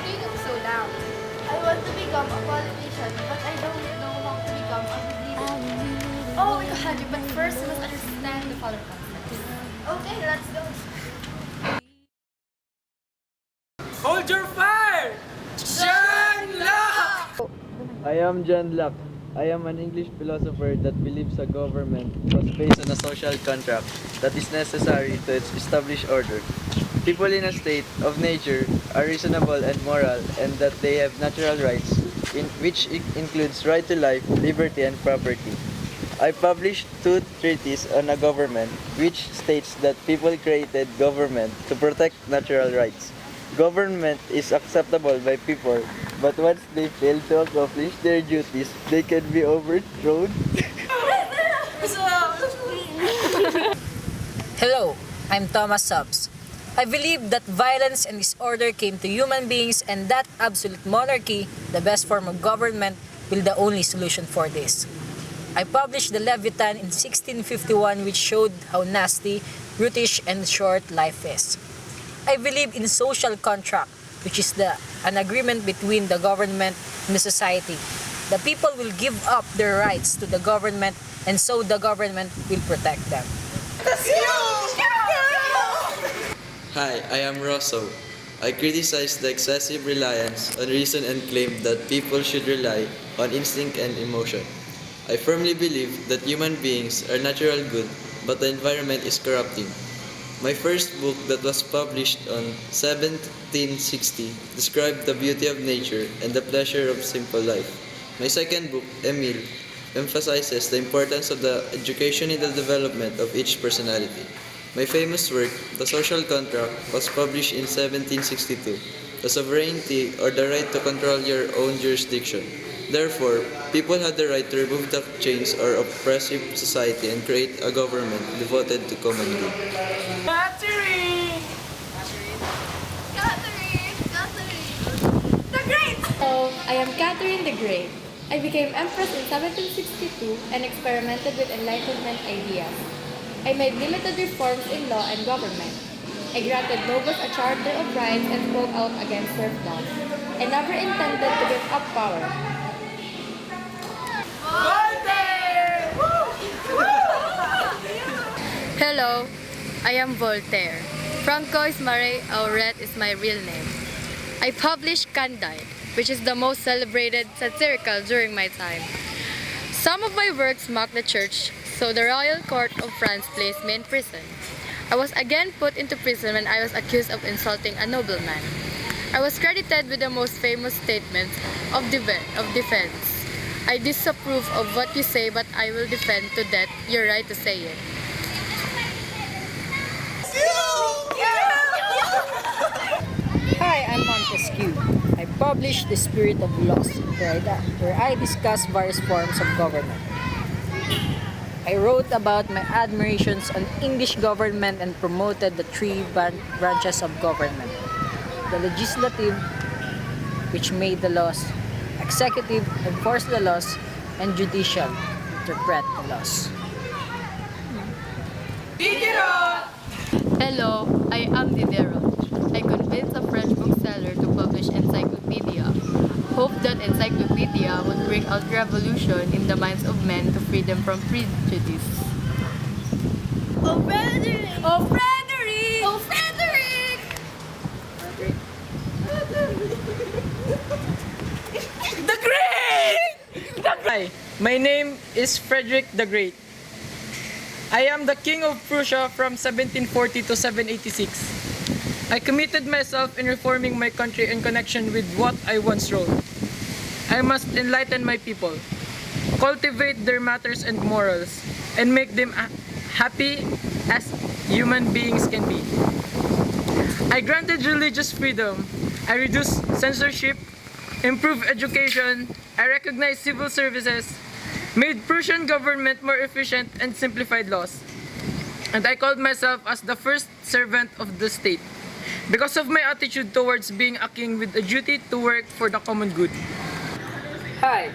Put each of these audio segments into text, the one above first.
do you look so down? I want to become a politician, but I don't know how to become a good leader. Oh, we can have you, but first you must understand the following concepts. Okay, let's go. Hold your fire! John Locke! I am John Locke. I am an English philosopher that believes a government was based on a social contract that is necessary to establish order. People in a state of nature are reasonable and moral, and that they have natural rights, which includes right to life, liberty, and property. I published two treatises on a government, which states that people created government to protect natural rights. Government is acceptable by people, but once they fail to accomplish their duties, they can be overthrown. Hello, I'm Thomas Subs. I believe that violence and disorder came to human beings and that absolute monarchy, the best form of government, will the only solution for this. I published the Leviathan in 1651 which showed how nasty, brutish, and short life is. I believe in social contract, which is an agreement between the government and the society. The people will give up their rights to the government and so the government will protect them. Hi, I am Rosso. I criticize the excessive reliance on reason and claim that people should rely on instinct and emotion. I firmly believe that human beings are natural good, but the environment is corrupting. My first book that was published on 1760 described the beauty of nature and the pleasure of simple life. My second book, Emile, emphasizes the importance of the education in the development of each personality. My famous work, The Social Contract, was published in 1762. The sovereignty or the right to control your own jurisdiction. Therefore, people had the right to remove the chains or oppressive society and create a government devoted to common good. Catherine! The Great! Hello, I am Catherine the Great. I became empress in 1762 and experimented with Enlightenment ideas. I made limited reforms in law and government. I granted nobles a charter of rights and spoke out against serfdom. I never intended to give up power. Hello, I am Voltaire. Francois Marie Aurette is my real name. I published Candide, which is the most celebrated satirical during my time. Some of my works mock the church, so the royal court of France placed me in prison. I was again put into prison when I was accused of insulting a nobleman. I was credited with the most famous statement of defense. I disapprove of what you say, but I will defend to death your right to say it. Hi, I'm Montesquieu. I published The Spirit of Laws, where I discuss various forms of government. I wrote about my admirations on English government and promoted the three branches of government. The legislative, which made the laws, executive, enforce the laws, and judicial, interpret the laws. Hello, I am Diderot. I convinced a French bookseller to publish encyclopedia. Hope that encyclopedia would bring out revolution in the minds of men to free them from prejudice. Oh, Frederick! Oh, Frederick! Oh, Frederick! The Great! Hi, my name is Frederick the Great. I am the King of Prussia from 1740 to 786. I committed myself in reforming my country in connection with what I once wrote. I must enlighten my people, cultivate their matters and morals, and make them happy as human beings can be. I granted religious freedom. I reduced censorship, improved education. I recognized civil services, made Prussian government more efficient, and simplified laws. And I called myself as the first servant of the state because of my attitude towards being a king with a duty to work for the common good. Hi,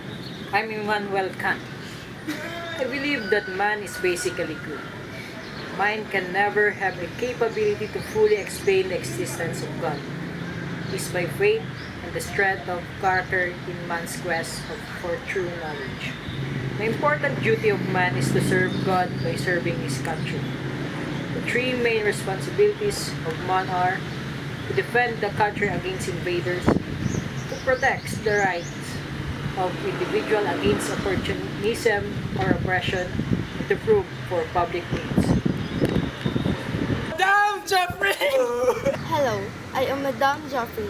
I'm Immanuel Kant. I believe that man is basically good. Mind can never have a capability to fully explain the existence of God. is by faith and the strength of character in man's quest for true knowledge. The important duty of man is to serve God by serving his country. The three main responsibilities of man are to defend the country against invaders, to protect the rights of individual against opportunism or oppression, and to prove for public needs. Madam Jeffrey! Hello, I am Madame Joffrey.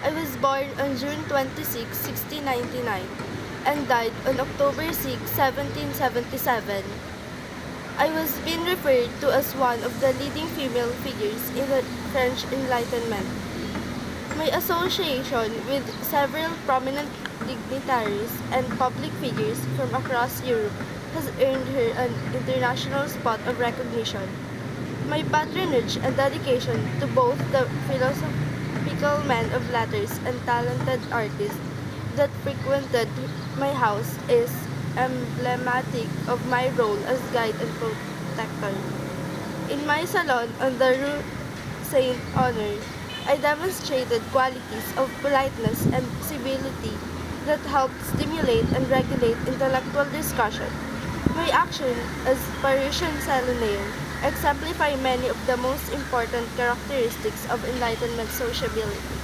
I was born on June 26, 1699 and died on October 6, 1777. I was being referred to as one of the leading female figures in the French Enlightenment. My association with several prominent dignitaries and public figures from across Europe has earned her an international spot of recognition. My patronage and dedication to both the philosophical men of letters and talented artists that frequented my house is emblematic of my role as guide and protector. In my salon on the Rue Saint Honor, I demonstrated qualities of politeness and civility that helped stimulate and regulate intellectual discussion. My action as Parisian salonier exemplify many of the most important characteristics of Enlightenment sociability.